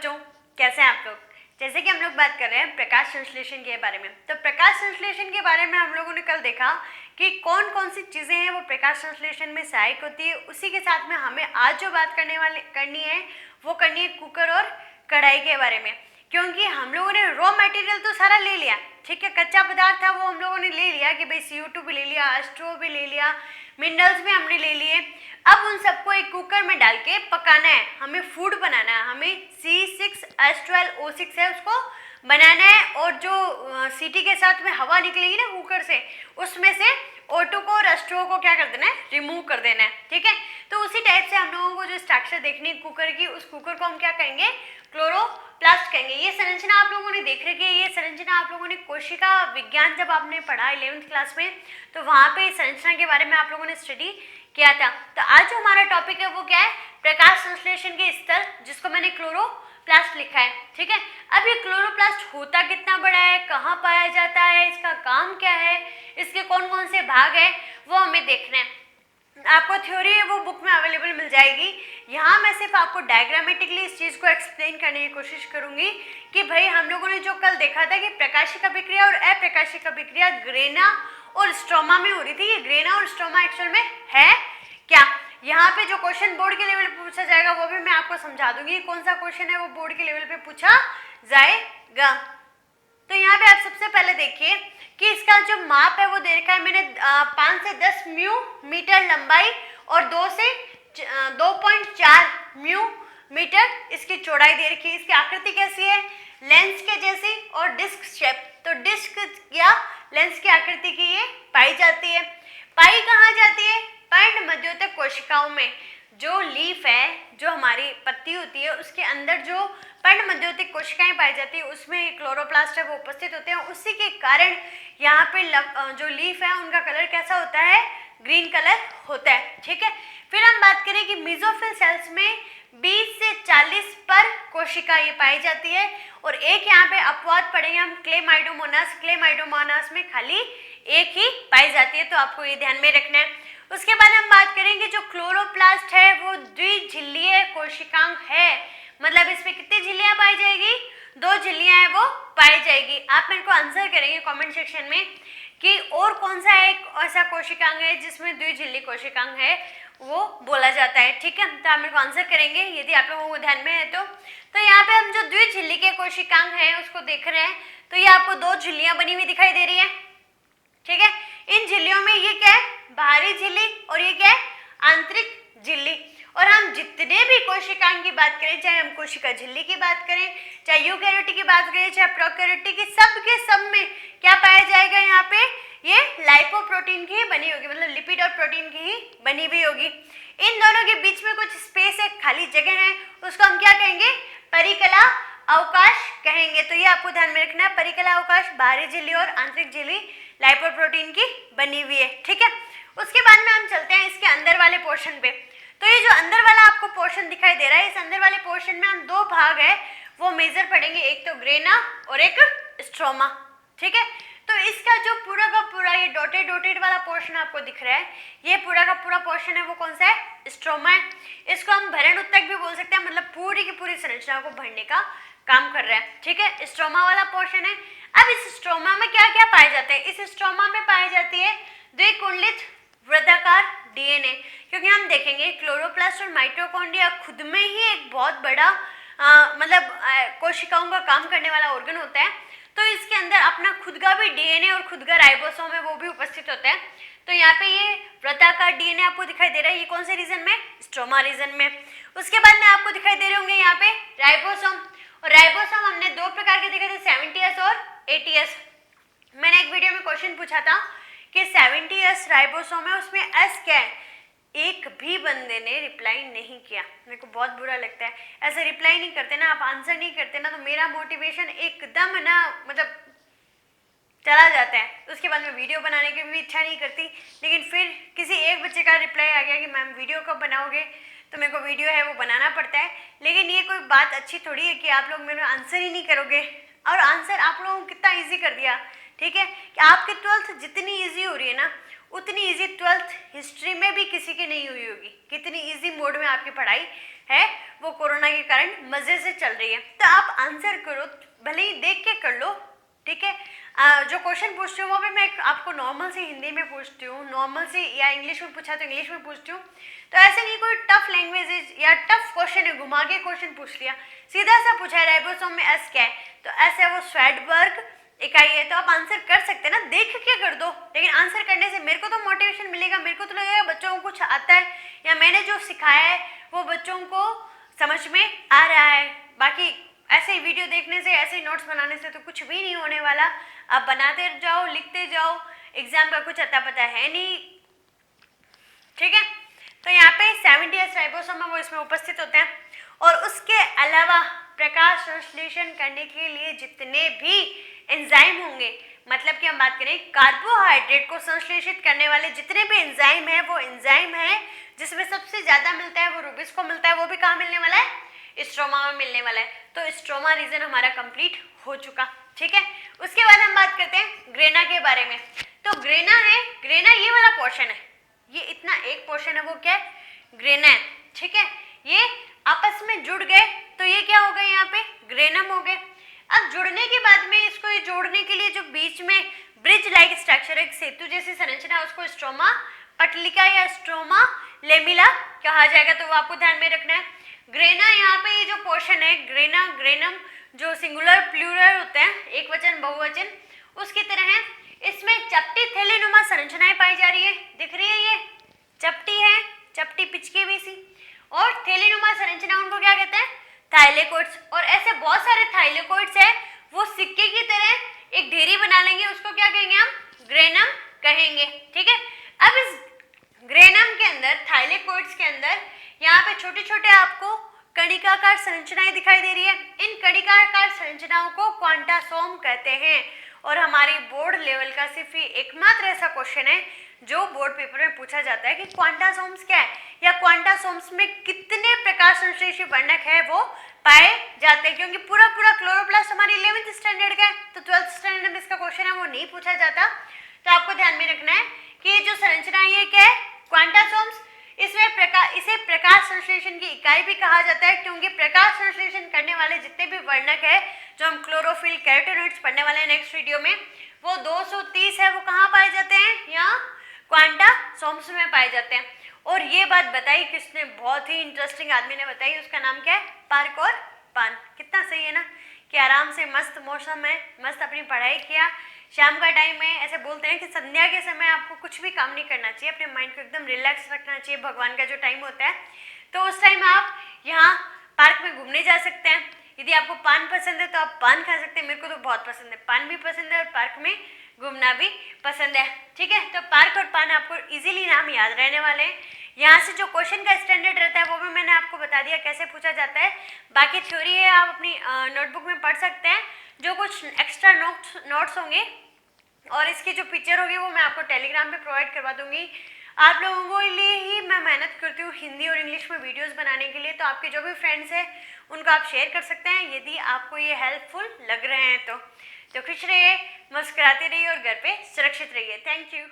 बच्चों, कैसे हैं आप लोग। जैसे कि हम लोग बात कर रहे हैं प्रकाश संश्लेषण के बारे में, तो प्रकाश संश्लेषण के बारे में हम लोगों ने कल देखा कि कौन कौन सी चीज़ें हैं वो प्रकाश संश्लेषण में सहायक होती है। उसी के साथ में हमें आज जो बात करनी है वो करनी है कुकर और कढ़ाई के बारे में, क्योंकि हम लोगों ने रॉ मटेरियल तो सारा ले लिया, ठीक है, कच्चा पदार्थ था वो हम लोगों ने ले लिया कि भाई CO2 भी ले लिया, H2O भी ले लिया, मिनरल्स भी हमने ले लिए। अब उन सबको एक कुकर में डाल के पकाना है, हमें फूड बनाना है, हमें C6H12O6 है उसको बनाना है, और जो सीटी के साथ में हवा निकलेगी ना कुकर से, उसमें से O2 को और H2O को क्या कर देना है, रिमूव कर देना है, ठीक है। तो उसी टाइप से हम लोगों को जो स्ट्रक्चर देखनी है कुकर की, उस कुकर को हम क्या कहेंगे, क्लोरोप्लास्ट कहेंगे। ये संरचना आप लोगों ने देख रखी है, ये संरचना आप लोगों ने कोशिका विज्ञान जब आपने पढ़ा 11th क्लास में, तो वहाँ पे इस संरचना के बारे में आप लोगों ने स्टडी किया था। तो आज जो हमारा टॉपिक है वो क्या है, प्रकाश संश्लेषण के स्तर, जिसको मैंने क्लोरोप्लास्ट लिखा है, ठीक है। अब ये क्लोरोप्लास्ट होता कितना बड़ा है, कहाँ पाया जाता है, इसका काम क्या है, इसके कौन कौन से भाग है, वो हमें देखना है। आपको थ्योरी है वो बुक में अवेलेबल मिल जाएगी। यहाँ मैं सिर्फ आपको डायग्रामेटिकली इस चीज़ को एक्सप्लेन करने की कोशिश करूंगी कि भाई हम लोगों ने जो कल देखा था कि प्रकाशिक अभिक्रिया और अप्रकाशिक अभिक्रिया ग्रेना और स्ट्रोमा में हो रही थी, ये ग्रेना और स्ट्रोमा एक्चुअल में है क्या। यहाँ पे जो क्वेश्चन बोर्ड के लेवल पे पूछा जाएगा वो भी मैं आपको समझा दूंगी, कौन सा क्वेश्चन है वो बोर्ड के लेवल पे पूछा जाएगा। तो यहाँ पे आप सबसे पहले देखिए कि इसका जो माप है वो दे रखा है मैंने 5 से 10 म्यू मीटर लंबाई और 2 से 2.4 म्यू मीटर इसकी चौड़ाई दे रखी है। इसकी आकृति कैसी है, लेंस के जैसी और डिस्क शेप। तो डिस्क या लेंस की आकृति की ये पाई जाती है। पाई कहाँ जाती है, पर्ण मध्योतक कोशिकाओं में। जो लीफ है, जो हमारी पत्ती होती है, उसके अंदर जो पर्ण मध्योतक कोशिकाएं पाई जाती है उसमें क्लोरोप्लास्ट है वो उपस्थित होते हैं। उसी के कारण यहाँ पे जो लीफ है उनका कलर कैसा होता है, ग्रीन कलर होता है, ठीक है। फिर हम बात करें कि मेसोफिल सेल्स में 20 से 40 पर कोशिका ये पाई जाती है, और एक यहाँ पे अपवाद पड़ेंगे हम क्लेमाइडोमोनास। क्लेमाइडोमोनास में खाली एक ही पाई जाती है, तो आपको ये ध्यान में रखना है। उसके बाद हम बात करेंगे जो क्लोरोप्लास्ट है वो द्विझिल्लीय कोशिकांग है, मतलब इसमें कितनी झिल्लियां पाई जाएगी, 2 झिल्लियां है वो पाई जाएगी। आप मेरे को आंसर करेंगे कमेंट सेक्शन में कि और कौन सा एक ऐसा कोशिकांग है जिसमें द्विझिल्ली कोशिकांग है वो बोला जाता है, ठीक है। तो आप मेरे को आंसर करेंगे यदि आप लोगों को ध्यान में है तो यहाँ पे हम जो द्विझिल्ली के कोशिकांग है उसको देख रहे हैं, तो ये आपको 2 झिल्लियां बनी हुई दिखाई दे रही है, ठीक है। इन झिल्लियों में ये क्या है, बाहरी झिल्ली, और ये क्या है, आंतरिक झिल्ली। और हम जितने भी कोशिकांग की बात करें, चाहे हम कोशिका झिल्ली की बात करें, चाहे यूकैरियोटिक की बात करें, चाहे प्रोकैरियोटिक की, सब के सब में क्या पाया जाएगा, यहाँ पे ये लाइपोप्रोटीन की ही बनी होगी, मतलब लिपिड और प्रोटीन की ही बनी हुई होगी। इन दोनों के बीच में कुछ स्पेस है, खाली जगह है, उसको हम क्या कहेंगे, परिकला अवकाश कहेंगे। तो ये आपको ध्यान में रखना है, परिकला अवकाश, बाहरी झिल्ली और आंतरिक झिल्ली लाइपोप्रोटीन की बनी हुई है, ठीक है। उसके बाद में हम चलते हैं इसके अंदर वाले पोर्शन पे। तो ये जो अंदर वाला आपको पोर्शन दिखाई दे रहा है, इस अंदर वाले पोर्शन में हम 2 भाग है वो मेजर पढ़ेंगे, एक तो ग्रेना और एक स्ट्रोमा, ठीक है। तो इसका जो पूरा का पूरा ये डॉटेड वाला पोर्शन आपको दिख रहा है, ये पूरा का पूरा पोर्शन है वो कौन सा है, स्ट्रोमा है। इसको हम भरण उत्तक भी बोल सकते हैं, मतलब पूरी की पूरी संरचना को भरने का काम कर रहा है, ठीक है, स्ट्रोमा वाला पोर्शन है। अब इस स्ट्रोमा में क्या क्या पाए जाते हैं, इस स्ट्रोमा में पाई जाती है द्विकुंडलित वृत्ताकार DNA, क्योंकि हम देखेंगे क्लोरोप्लास्ट और माइटोकॉन्ड्रिया खुद में ही एक बहुत बड़ा मतलब कोशिकाओं का काम करने वाला ऑर्गन होता है। तो इसके अंदर अपना खुद का भी DNA और खुद का राइबोसोम है वो भी उपस्थित होता है। तो यहाँ पे ये वृत्ताकार DNA आपको दिखाई दे रहा है, ये कौन से रीजन में, स्ट्रोमा रीजन में। उसके बाद में आपको दिखाई दे रहे होंगे यहाँ पे राइबोसोम, और राइबोसोम हमने 2 प्रकार के देखे थे, 70S और 80S। मैंने एक वीडियो में क्वेश्चन पूछा था कि 70S राइबोसोम है, उसमें S क्या है, एक भी बंदे ने रिप्लाई नहीं किया। मेरे को बहुत बुरा लगता है, ऐसे रिप्लाई नहीं करते ना, आप आंसर नहीं करते ना, तो मेरा मोटिवेशन एकदम ना मतलब चला जाता है। उसके बाद मैं वीडियो बनाने की भी इच्छा नहीं करती, लेकिन फिर किसी एक बच्चे का रिप्लाई आ गया कि मैम वीडियो कब बनाओगे, तो मेरे को वीडियो है वो बनाना पड़ता है। लेकिन ये कोई बात अच्छी थोड़ी है कि आप लोग मेरा आंसर ही नहीं करोगे, और आंसर आप लोगों को कितना ईजी कर दिया, ठीक है, कि आपकी 12th जितनी ईजी हो रही है ना, उतनी ईजी 12th हिस्ट्री में भी किसी की नहीं हुई होगी। कितनी ईजी मोड में आपकी पढ़ाई है वो कोरोना के कारण मजे से चल रही है। तो आप आंसर करो, भले ही देख के कर लो, ठीक है। जो क्वेश्चन पूछती हूँ वो भी मैं आपको नॉर्मल से हिंदी में पूछती हूँ, नॉर्मल से या इंग्लिश में पूछा तो इंग्लिश में पूछती हूँ। तो ऐसे नहीं कोई टफ लैंग्वेज या टफ क्वेश्चन है घुमा के क्वेश्चन पूछ लिया, सीधा सा पूछा है राइबोसोम में एस क्या है, तो एस है वो स्वैडबर्ग इकाई है। तो आप आंसर कर सकते हैं ना, देख के कर दो, लेकिन आंसर करने से मेरे को तो मोटिवेशन मिलेगा, मेरे को तो लगेगा बच्चों को कुछ आता है या मैंने जो सिखाया है वो बच्चों को समझ में आ रहा है। बाकी ऐसे ही वीडियो देखने से, ऐसे ही नोट्स बनाने से तो कुछ भी नहीं होने वाला। आप बनाते जाओ, लिखते जाओ, एग्जाम का कुछ अता पता है नहीं, ठीक है। तो यहाँ पे 70S राइबोसोम वो इसमें उपस्थित होते हैं। और उसके अलावा प्रकाश संश्लेषण करने के लिए जितने भी एंजाइम होंगे, मतलब कि हम बात करें कार्बोहाइड्रेट को संश्लेषित करने वाले जितने भी एंजाइम है, वो एंजाइम है जिसमें सबसे ज्यादा मिलता है वो रूबिस को मिलता है। वो भी कहाँ मिलने वाला है? स्ट्रोमा में मिलने वाला है। तो स्ट्रोमा रीजन हमारा कंप्लीट हो चुका, ठीक है। उसके बाद हम बात करते हैं ग्रेना के बारे में। तो ग्रेना है, ग्रेना ये वाला पोर्शन है, ये इतना एक पोर्शन है, वो क्या है? ग्रेना है, ठीक है। ये आपस में जुड़ गए तो ये क्या हो गए? यहाँ पे ग्रेनम हो गए। अब जुड़ने के बाद में इसको ये जोड़ने के लिए जो बीच में ब्रिज लाइक स्ट्रक्चर, एक सेतु जैसी संरचना है, उसको स्ट्रोमा पटलिका या स्ट्रोमा लेमिला कहा जाएगा। तो वो आपको ध्यान में रखना है। ग्रेना, यहाँ पे ये जो पोर्शन है ग्रेना, ग्रेनम जो सिंगुलर प्लूरल होते हैं, एक वचन बहुवचन, उसकी तरह है। इसमें चपटी थैलीनुमा संरचनाएं पाई जा रही है, दिख रही है, ये चपटी है, चपटी पिचकी भी सी, और थैलीनुमा संरचना उनको क्या कहते हैं? थाइलेकोइड्स। और ऐसे बहुत सारे थाइलेकोइड्स है, वो सिक्के की तरह एक ढेरी बना लेंगे, उसको क्या कहेंगे हम? ग्रेनम कहेंगे, ठीक है। अब इस ग्रेनम के अंदर, थाइलेकोइड्स के अंदर यहाँ पे छोटे छोटे आपको कणिकाकार संरचनाएं दिखाई दे रही है। इन कणिकाकार संरचनाओं को क्वांटासोम कहते हैं। और हमारी बोर्ड लेवल का सिर्फ ही एकमात्र ऐसा क्वेश्चन है जो बोर्ड पेपर में पूछा जाता है कि क्वांटासोम्स क्या है, या क्वांटासोम्स में कितने प्रकाश संश्लेषी वर्णक है वो पाए जाते हैं। क्योंकि पूरा क्लोरोप्लास्ट हमारी 11th स्टैंडर्ड का है, तो 12th स्टैंडर्ड में इसका क्वेश्चन है वो नहीं पूछा जाता। तो आपको ध्यान में रखना है कि ये जो संरचना है ये क्या है? क्वांटासोम्स। इसे प्रकाश संश्लेषण की इकाई भी कहा जाता है, क्योंकि प्रकाश संश्लेषण करने वाले जितने भी वर्णक है जो हम क्लोरोफिल, कैरोटेनॉइड्स पढ़ने वाले हैं नेक्स्ट वीडियो में, वो 230 है, वो कहाँ पाए जाते हैं? यहाँ क्वांटासोम्स में पाए जाते हैं। और ये बात बताई किसने? बहुत ही इंटरेस्टिंग आदमी ने बताई, उसका नाम क्या है? पार्क और पान। कितना सही है ना कि आराम से मस्त मौसम में मस्त अपनी पढ़ाई किया, शाम का टाइम है। ऐसे बोलते हैं कि संध्या के समय आपको कुछ भी काम नहीं करना चाहिए, अपने माइंड को एकदम रिलैक्स रखना चाहिए, भगवान का जो टाइम होता है। तो उस टाइम आप यहाँ पार्क में घूमने जा सकते हैं। यदि आपको पान पसंद है तो आप पान खा सकते हैं, मेरे को तो बहुत पसंद है, पान भी पसंद है और पार्क में घूमना भी पसंद है, ठीक है। तो पार्क और पान आपको इजीली नाम याद रहने वाले हैं। यहाँ से जो क्वेश्चन का स्टैंडर्ड रहता है वो भी मैंने आपको बता दिया कैसे पूछा जाता है। बाकी थ्योरी है आप अपनी नोटबुक में पढ़ सकते हैं, जो कुछ एक्स्ट्रा नोट्स होंगे और इसकी जो पिक्चर होगी वो मैं आपको टेलीग्राम पे प्रोवाइड करवा दूंगी। आप लोगों के लिए ही मैं मेहनत करती हूँ हिंदी और इंग्लिश में वीडियोस बनाने के लिए, तो आपके जो भी फ्रेंड्स हैं उनको आप शेयर कर सकते हैं यदि आपको ये हेल्पफुल लग रहे हैं तो खुश रहिए, मुस्कुराते रहिए और घर पे सुरक्षित रहिए। Thank you.